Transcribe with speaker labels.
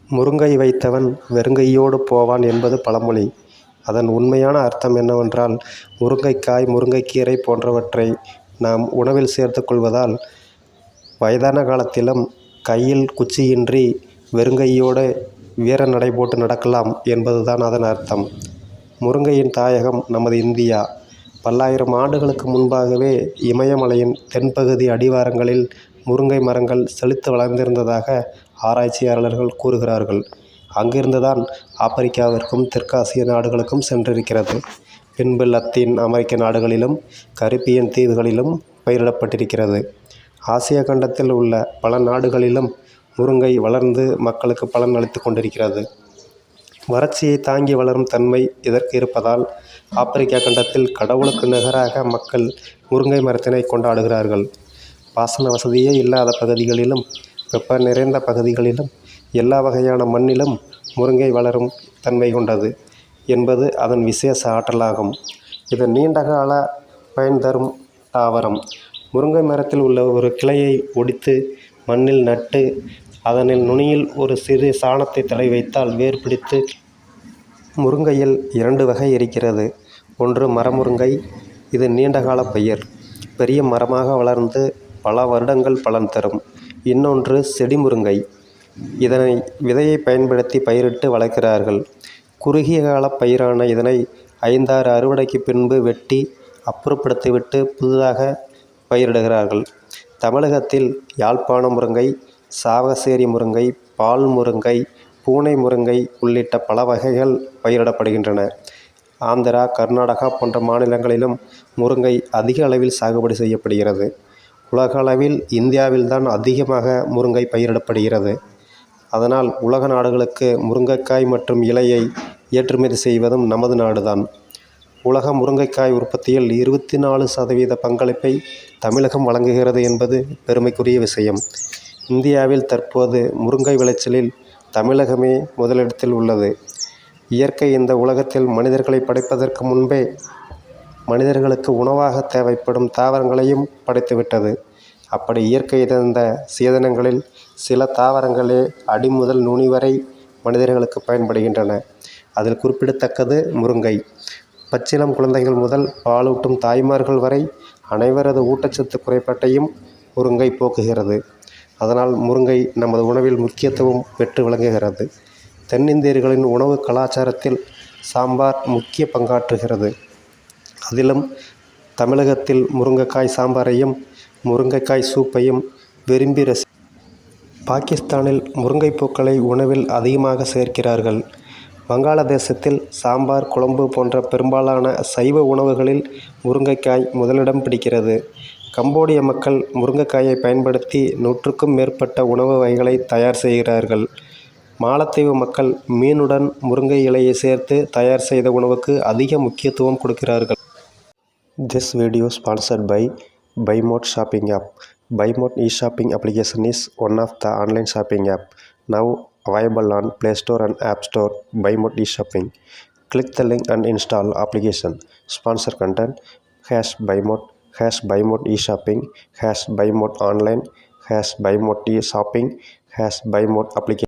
Speaker 1: முருங்கை வைத்தவன் வெறுங்கையோடு போவான் என்பது பழமொழி. அதன் உண்மையான அர்த்தம் என்னவென்றால், முருங்கைக்காய், முருங்கைக்கீரை போன்றவற்றை நாம் உணவில் சேர்த்துக் கொள்வதால் வயதான காலத்திலும் கையில் குச்சியின்றி வெறுங்கையோடு வீர நடை போட்டு நடக்கலாம் என்பதுதான் அதன் அர்த்தம். முருங்கையின் தாயகம் நமது இந்தியா. பல்லாயிரம் ஆண்டுகளுக்கு முன்பாகவே இமயமலையின் தென்பகுதி அடிவாரங்களில் முருங்கை மரங்கள் செழித்து வளர்ந்திருந்ததாக ஆராய்ச்சியாளர்கள் கூறுகிறார்கள். அங்கிருந்துதான் ஆப்பிரிக்காவிற்கும் தெற்காசிய நாடுகளுக்கும் சென்றிருக்கிறது. பின்பு லத்தீன் அமெரிக்க நாடுகளிலும் கரிபியன் தீவுகளிலும் பயிரிடப்பட்டிருக்கிறது. ஆசிய கண்டத்தில் உள்ள பல நாடுகளிலும் முருங்கை வளர்ந்து மக்களுக்கு பலன் அளித்து கொண்டிருக்கிறது. வறட்சியை தாங்கி வளரும் தன்மை இதற்கு இருப்பதால் ஆப்பிரிக்கா கண்டத்தில் கடவுளுக்கு நிகராக மக்கள் முருங்கை மரத்தினை கொண்டாடுகிறார்கள். பாசன வசதியே இல்லாத பகுதிகளிலும் வெப்ப நிறைந்த பகுதிகளிலும் எல்லா வகையான மண்ணிலும் முருங்கை வளரும் தன்மை கொண்டது என்பது அதன் விசேஷ ஆற்றலாகும். இது நீண்டகால பயன் தரும் தாவரம். முருங்கை மரத்தில் உள்ள ஒரு கிளையை ஒடித்து மண்ணில் நட்டு அதனில் நுனியில் ஒரு சிறு சாணத்தை தடவி வைத்தால் வேர் பிடித்து. முருங்கையில் 2 வகை இருக்கிறது. ஒன்று மரமுருங்கை. இது நீண்டகால பயிர், பெரிய மரமாக வளர்ந்து பல வருடங்கள் பலன் தரும். இன்னொன்று செடி முருங்கை. இதனை விதையை பயன்படுத்தி பயிரிட்டு வளர்க்கிறார்கள். குறுகிய கால பயிரான இதனை 5-6 அறுவடைக்கு பின்பு வெட்டி அப்புறப்படுத்திவிட்டு புதிதாக பயிரிடுகிறார்கள். தமிழகத்தில் யாழ்ப்பாண முருங்கை, சாவகச்சேரி முருங்கை, பால் முருங்கை, பூனை முருங்கை உள்ளிட்ட பல வகைகள் பயிரிடப்படுகின்றன. ஆந்திரா, கர்நாடகா போன்ற மாநிலங்களிலும் முருங்கை அதிக அளவில் சாகுபடி செய்யப்படுகிறது. உலக அளவில் இந்தியாவில்தான் அதிகமாக முருங்கை பயிரிடப்படுகிறது. அதனால் உலக நாடுகளுக்கு முருங்கைக்காய் மற்றும் இலையை ஏற்றுமதி செய்வதும் நமது நாடுதான். உலக முருங்கைக்காய் உற்பத்தியில் 24% பங்களிப்பை தமிழகம் வழங்குகிறது என்பது பெருமைக்குரிய விஷயம். இந்தியாவில் தற்போது முருங்கை விளைச்சலில் தமிழகமே முதலிடத்தில் உள்ளது. இயற்கை இந்த உலகத்தில் மனிதர்களை படைப்பதற்கு முன்பே மனிதர்களுக்கு உணவாக தேவைப்படும் தாவரங்களையும் படைத்துவிட்டது. அப்படி இயற்கை தந்த சேதனங்களில் சில தாவரங்களே அடி முதல் நுனி வரை மனிதர்களுக்கு பயன்படுகின்றன. அதில் குறிப்பிடத்தக்கது முருங்கை. பச்சிளம் குழந்தைகள் முதல் பாலூட்டும் தாய்மார்கள் வரை அனைவரது ஊட்டச்சத்து குறைபாட்டையும் முருங்கை போக்குகிறது. அதனால் முருங்கை நமது உணவில் முக்கியத்துவம் பெற்று விளங்குகிறது. தென்னிந்தியர்களின் உணவு கலாச்சாரத்தில் சாம்பார் முக்கிய பங்காற்றுகிறது. அதிலும் தமிழகத்தில் முருங்கைக்காய் சாம்பாரையும் முருங்கைக்காய் சூப்பையும் விரும்பி பாகிஸ்தானில் முருங்கைப்பூக்களை உணவில் அதிகமாக சேர்க்கிறார்கள். வங்காளதேசத்தில் சாம்பார், குழம்பு போன்ற பெரும்பாலான சைவ உணவுகளில் முருங்கைக்காய் முதலிடம் பிடிக்கிறது. கம்போடிய மக்கள் முருங்கைக்காயை பயன்படுத்தி 100க்கும் மேற்பட்ட உணவு வகைகளை தயார் செய்கிறார்கள். மாலத்தீவு மக்கள் மீனுடன் முருங்கை இலையை சேர்த்து தயார் செய்த உணவுக்கு அதிக முக்கியத்துவம் கொடுக்கிறார்கள். This video sponsored by BuyMode shopping app. BuyMode e-shopping application is one of the online shopping app now available on Play Store and App Store. BuyMode e-shopping. Click the link and install application. Sponsor content #BuyMode #BuyMode e-shopping #BuyMode online #BuyMode e-shopping #BuyMode application.